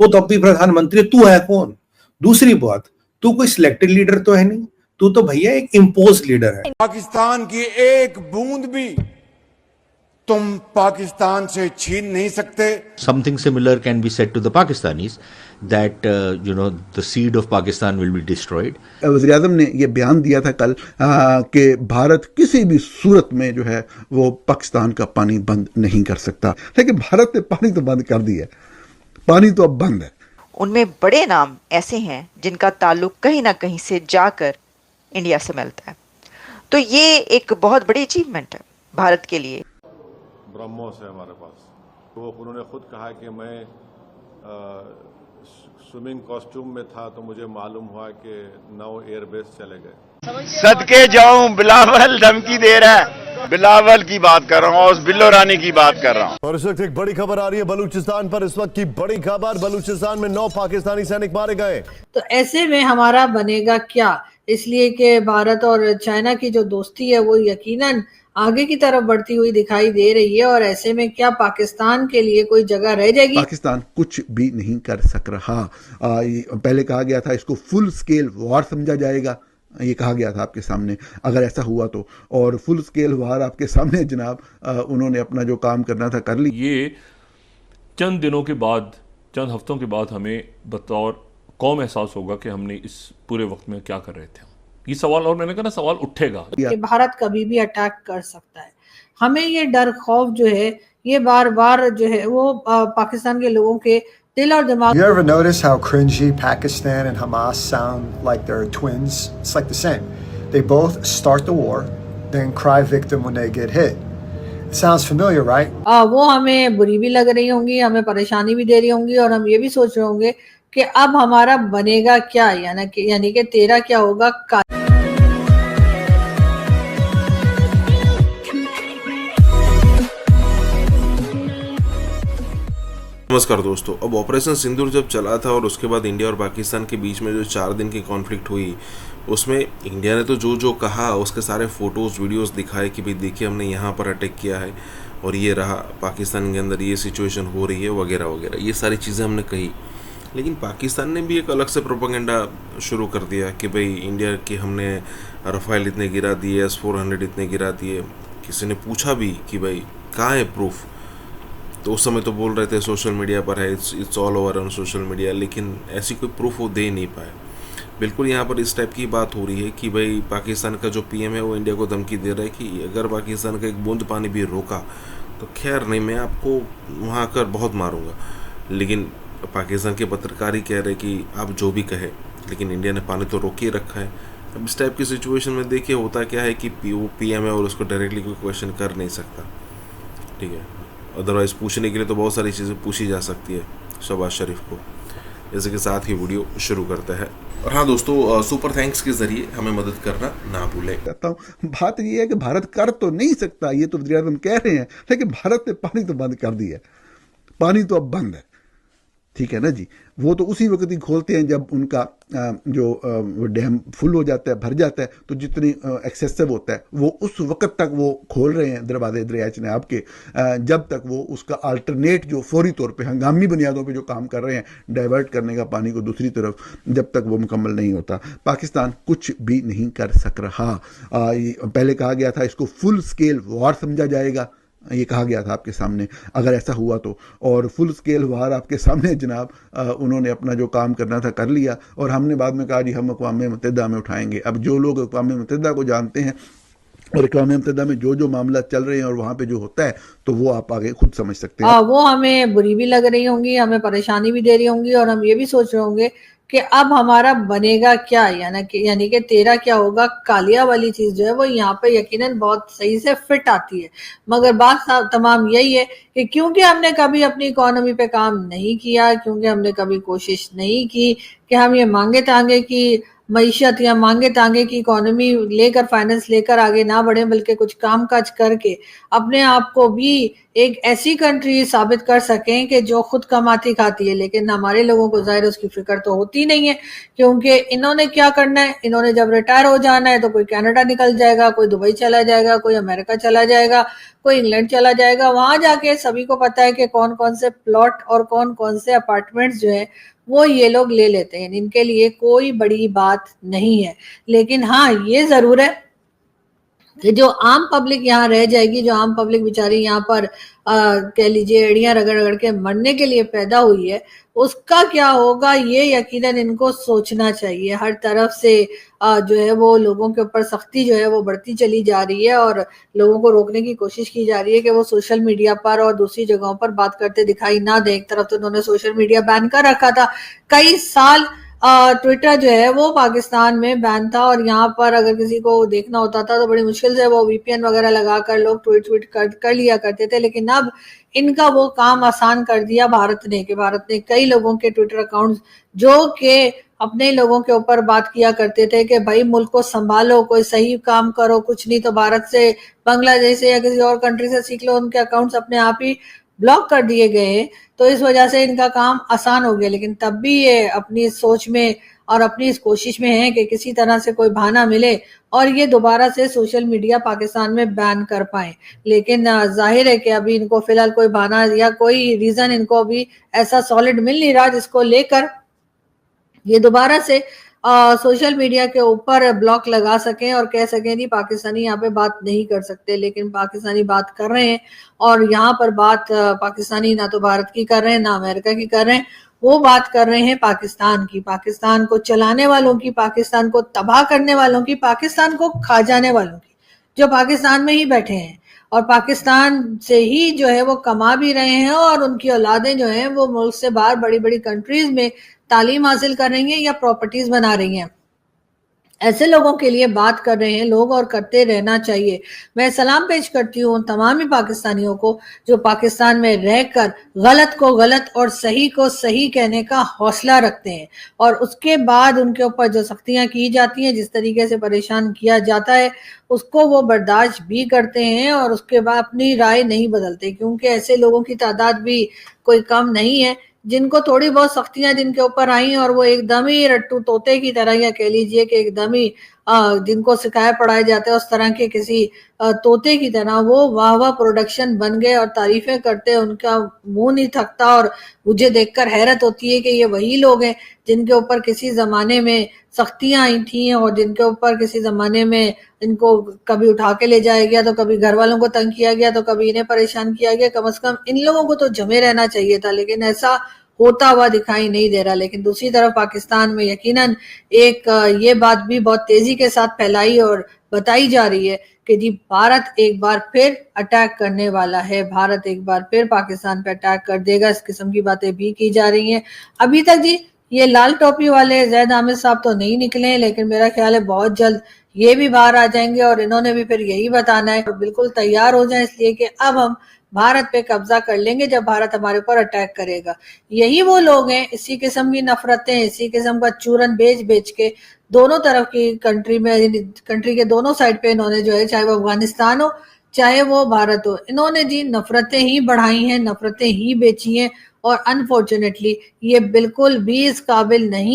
वो तो अब भी प्रधानमंत्री, तू है कौन? दूसरी बात, तू कोई सिलेक्टेड लीडर तो है नहीं, तू तो भैया एक इम्पोज लीडर है। पाकिस्तान की एक बूंद भी तुम पाकिस्तान से छीन नहीं सकते। Something similar can be said to the Pakistanis that the seed of Pakistan will be destroyed. वज़ीर-ए-आज़म ने ये बयान दिया था कल कि भारत किसी भी सूरत में जो है वो पाकिस्तान का पानी बंद नहीं कर सकता, लेकिन भारत ने पानी तो बंद कर दिया, पानी तो अब बंद है। उनमें बड़े नाम ऐसे हैं जिनका ताल्लुक कहीं ना कहीं से जाकर इंडिया से मिलता है, तो ये एक बहुत बड़ी अचीवमेंट है भारत के लिए। ब्रह्मोस है हमारे पास, तो उन्होंने खुद कहा कि मैं स्विमिंग कॉस्ट्यूम में था तो मुझे मालूम हुआ कि 9 एयरबेस चले गए। सदके जाऊं बिलावल धमकी दे रहा है, बिलावल की बात कर रहा हूँ और बिल्लो रानी की बात कर रहा हूँ। और इस वक्त एक बड़ी खबर आ रही है बलूचिस्तान पर। इस वक्त की बड़ी खबर, बलूचिस्तान में 9 पाकिस्तानी सैनिक मारे गए। तो ऐसे में हमारा बनेगा क्या, इसलिए कि भारत और चाइना की जो दोस्ती है वो यकीनन आगे की तरफ बढ़ती हुई दिखाई दे रही है, और ऐसे में क्या पाकिस्तान के लिए कोई जगह रह जाएगी? पाकिस्तान कुछ भी नहीं कर सक रहा। पहले कहा गया था इसको फुल स्केल वॉर समझा जाएगा, ये कहा गया था आपके सामने, अगर ऐसा हुआ तो, और फुल स्केल वॉर आपके सामने जनाब उन्होंने अपना जो काम करना था कर ली। ये चंद दिनों के बाद, चंद हफ्तों के बाद हमें बतौर कौम एहसास होगा कि हमने इस पूरे वक्त में क्या कर रहे थे। ये सवाल, और मैंने कहा ना सवाल उठेगा कि भारत कभी भी अटैक कर सकता है। हमें ये डर खौफ जो है ये बार बार जो है वो पाकिस्तान के लोगों के दिल और दिमाग। You ever notice how cringy Pakistan and Hamas sound like they're twins? It's like the same. They both start the war, then cry victim when they get hit. It sounds familiar, right? वो हमें बुरी भी लग रही होंगी, हमें परेशानी भी दे रही होंगी, और हम ये भी सोच रहे होंगे कि अब हमारा बनेगा क्या, यानी कि तेरा क्या होगा। नमस्कार दोस्तों, अब ऑपरेशन सिंदूर जब चला था और उसके बाद इंडिया और पाकिस्तान के बीच में जो 4 दिन की कॉन्फ्लिक्ट हुई, उसमें इंडिया ने तो जो कहा उसके सारे फ़ोटोज़ वीडियोस दिखाए कि भाई देखिए हमने यहाँ पर अटैक किया है और ये रहा, पाकिस्तान के अंदर ये सिचुएशन हो रही है वगैरह वगैरह, ये सारी चीज़ें हमने कही। लेकिन पाकिस्तान ने भी एक अलग से प्रोपेगेंडा शुरू कर दिया कि भाई इंडिया के हमने रफ़ाइल इतने गिरा दिए, S-400 इतने गिरा दिए। किसी ने पूछा भी कि भाई कहाँ है प्रूफ, तो उस समय तो बोल रहे थे सोशल मीडिया पर है, it's all over on social media, लेकिन ऐसी कोई प्रूफ वो दे नहीं पाए। बिल्कुल यहाँ पर इस टाइप की बात हो रही है कि भाई पाकिस्तान का जो PM है वो इंडिया को धमकी दे रहा है कि अगर पाकिस्तान का एक बूंद पानी भी रोका तो खैर नहीं, मैं आपको वहाँ आकर बहुत मारूंगा। लेकिन पाकिस्तान के पत्रकार ही कह रहे कि आप जो भी कहे, लेकिन इंडिया ने पानी तो रोक ही रखा है। अब इस टाइप की सिचुएशन में देखिए होता क्या है कि वो PM है और उसको डायरेक्टली कोई क्वेश्चन कर नहीं सकता, ठीक है। अदरवाइज़ पूछने के लिए तो बहुत सारी चीज़ें पूछी जा सकती है शहबाज शरीफ को। जैसे के साथ ही वीडियो शुरू करता है। और हाँ दोस्तों, सुपर थैंक्स के ज़रिए हमें मदद करना ना भूलें। कहता हूँ बात ये है कि भारत कर तो नहीं सकता, ये तो वज़ीर-ए-आज़म कह रहे हैं, लेकिन भारत ने पानी तो बंद कर दिया, पानी तो अब बंद है, ठीक है ना जी। वो तो उसी वक्त ही खोलते हैं जब उनका जो डैम फुल हो जाता है, भर जाता है, तो जितनी एक्सेसिव होता है वो उस वक्त तक वो खोल रहे हैं दरवाजे दरिया चनाब के, जब तक वो उसका अल्टरनेट जो फौरी तौर पे हंगामी बुनियादों पे जो काम कर रहे हैं डाइवर्ट करने का पानी को दूसरी तरफ, जब तक वो मुकम्मल नहीं होता पाकिस्तान कुछ भी नहीं कर सक रहा। पहले कहा गया था इसको फुल स्केल वॉर समझा जाएगा, ये कहा गया था आपके सामने, अगर ऐसा हुआ तो, और फुल स्केल वार आपके सामने जनाब उन्होंने अपना जो काम करना था कर लिया, और हमने बाद में कहा जी हम अक़वाम मुत्तहिदा में उठाएंगे। अब जो लोग अक़वाम मुत्तहिदा को जानते हैं और अक़वाम मुत्तहिदा में जो मामला चल रहे हैं और वहाँ पे जो होता है, तो वो आप आगे खुद समझ सकते हैं। वो हमें बुरी भी लग रही होंगी, हमें परेशानी भी दे रही होंगी, और हम ये भी सोच रहे होंगे कि अब हमारा बनेगा क्या, यानी कि तेरा क्या होगा। कालिया वाली चीज जो है वो यहाँ पे यकीनन बहुत सही से फिट आती है, मगर बात तमाम यही है कि क्योंकि हमने कभी अपनी इकोनॉमी पे काम नहीं किया, क्योंकि हमने कभी कोशिश नहीं की कि हम ये मांगे तांगे की मईशत या मांगे तांगे की इकोनॉमी लेकर, फाइनेंस लेकर आगे ना बढ़े, बल्कि कुछ काम काज करके अपने आप को भी ایک ایسی کنٹری ثابت کر سکیں کہ جو خود کماتی کھاتی ہے. لیکن ہمارے لوگوں کو ظاہر اس کی فکر تو ہوتی نہیں ہے, کیونکہ انہوں نے کیا کرنا ہے, انہوں نے جب ریٹائر ہو جانا ہے تو کوئی کینیڈا نکل جائے گا, کوئی دبئی چلا جائے گا, کوئی امریکہ چلا جائے گا, کوئی انگلینڈ چلا جائے گا. وہاں جا کے سبھی کو پتا ہے کہ کون کون سے پلاٹ اور کون کون سے اپارٹمنٹس جو ہے وہ یہ لوگ لے لیتے ہیں. ان کے لیے کوئی بڑی بات نہیں ہے. لیکن ہاں یہ ضرور ہے کہ جو عام پبلک یہاں رہ جائے گی, جو عام پبلک بیچاری یہاں پر کہہ لیجیے ایڑیاں رگڑ رگڑ کے مرنے کے لیے پیدا ہوئی ہے, اس کا کیا ہوگا یہ یقیناً ان کو سوچنا چاہیے. ہر طرف سے جو ہے وہ لوگوں کے اوپر سختی جو ہے وہ بڑھتی چلی جا رہی ہے, اور لوگوں کو روکنے کی کوشش کی جا رہی ہے کہ وہ سوشل میڈیا پر اور دوسری جگہوں پر بات کرتے دکھائی نہ دیں. ایک طرف تو انہوں نے سوشل میڈیا بین کر رکھا تھا, کئی سال ٹویٹر جو ہے وہ پاکستان میں بین تھا, اور یہاں پر اگر کسی کو دیکھنا ہوتا تھا تو بڑی مشکل سے وہ وی پی این وغیرہ لگا کر لوگ ٹویٹ کر لیا کرتے تھے. لیکن اب ان کا وہ کام آسان کر دیا بھارت نے, کہ بھارت نے کئی لوگوں کے ٹویٹر اکاؤنٹس جو کہ اپنے لوگوں کے اوپر بات کیا کرتے تھے کہ بھائی ملک کو سنبھالو, کوئی صحیح کام کرو, کچھ نہیں تو بھارت سے, بنگلہ دیش سے یا کسی اور کنٹری سے سیکھ لو, ان کے اکاؤنٹس اپنے آپ ہی بلاک کر دیے گئے ہیں. تو اس وجہ سے ان کا کام آسان ہو گیا. لیکن تب بھی یہ اپنی سوچ میں اور اپنی اس کوشش میں ہیں کہ کسی طرح سے کوئی بہانہ ملے اور یہ دوبارہ سے سوشل میڈیا پاکستان میں بین کر پائیں. لیکن ظاہر ہے کہ ابھی ان کو فی الحال کوئی بہانہ یا کوئی ریزن ان کو ابھی ایسا سالڈ مل نہیں رہا جس کو لے کر یہ دوبارہ سے سوشل میڈیا کے اوپر بلاک لگا سکیں اور کہہ سکیں نہیں پاکستانی یہاں پہ بات نہیں کر سکتے. لیکن پاکستانی بات کر رہے ہیں, اور یہاں پر بات پاکستانی نہ تو بھارت کی کر رہے ہیں نہ امریکہ کی کر رہے ہیں, وہ بات کر رہے ہیں پاکستان کی, پاکستان کو چلانے والوں کی, پاکستان کو تباہ کرنے والوں کی, پاکستان کو کھا جانے والوں کی, جو پاکستان میں ہی بیٹھے ہیں اور پاکستان سے ہی جو ہے وہ کما بھی رہے ہیں, اور ان کی اولادیں جو ہیں وہ ملک سے باہر بڑی بڑی کنٹریز میں تعلیم حاصل کر رہی ہیں یا پراپرٹیز بنا رہی ہیں. ایسے لوگوں کے لیے بات کر رہے ہیں لوگ, اور کرتے رہنا چاہیے. میں سلام پیش کرتی ہوں تمام ہی پاکستانیوں کو جو پاکستان میں رہ کر غلط کو غلط اور صحیح کو صحیح کہنے کا حوصلہ رکھتے ہیں, اور اس کے بعد ان کے اوپر جو سختیاں کی جاتی ہیں, جس طریقے سے پریشان کیا جاتا ہے, اس کو وہ برداشت بھی کرتے ہیں, اور اس کے بعد اپنی رائے نہیں بدلتے. کیونکہ ایسے لوگوں کی تعداد بھی کوئی کم نہیں ہے جن کو تھوڑی بہت سختیاں جن کے اوپر آئیں اور وہ ایک دم ہی رٹو طوطے کی طرح, یا کہہ لیجئے کہ ایک دم ہی جن کو سکھائے پڑھائے جاتے ہیں اس طرح کے کسی طوطے کی طرح وہ واہ واہ پروڈکشن بن گئے اور تعریفیں کرتے, ان کا منہ نہیں تھکتا. اور مجھے دیکھ کر حیرت ہوتی ہے کہ یہ وہی لوگ ہیں جن کے اوپر کسی زمانے میں سختیاں آئی تھیں, اور جن کے اوپر کسی زمانے میں ان کو کبھی اٹھا کے لے جایا گیا, تو کبھی گھر والوں کو تنگ کیا گیا, تو کبھی انہیں پریشان کیا گیا. کم از کم ان لوگوں کو تو جمے رہنا چاہیے تھا, لیکن ایسا ہوتا ہوا دکھائی نہیں دے رہا. لیکن دوسری طرف پاکستان میں یقیناً ایک یہ بات بھی بہت تیزی کے ساتھ پھیلائی اور بتائی جا رہی ہے کہ جی بھارت ایک بار پھر اٹیک کرنے والا ہے, بھارت ایک بار پھر پاکستان پہ اٹیک کر دے گا. اس قسم کی باتیں بھی کی جا رہی ہیں. ابھی تک جی یہ لال ٹوپی والے زید عامر صاحب تو نہیں نکلے, لیکن میرا خیال ہے بہت جلد یہ بھی باہر آ جائیں گے, اور انہوں نے بھی پھر یہی بتانا ہے. اور بالکل تیار ہو جائیں, اس لیے کہ اب ہم بھارت پہ قبضہ کر لیں گے جب بھارت ہمارے اوپر اٹیک کرے گا. یہی وہ لوگ ہیں, اسی قسم کی نفرتیں, اسی قسم کا چورن بیچ کے دونوں طرف کی کنٹری کے دونوں سائڈ پہ انہوں نے جو ہے, چاہے وہ افغانستان ہو چاہے وہ بھارت ہو, انہوں نے جی نفرتیں ہی بڑھائی ہیں, نفرتیں ہی بیچی ہیں. اور انفارچونیٹلی یہ بالکل بھی اس قابل نہیں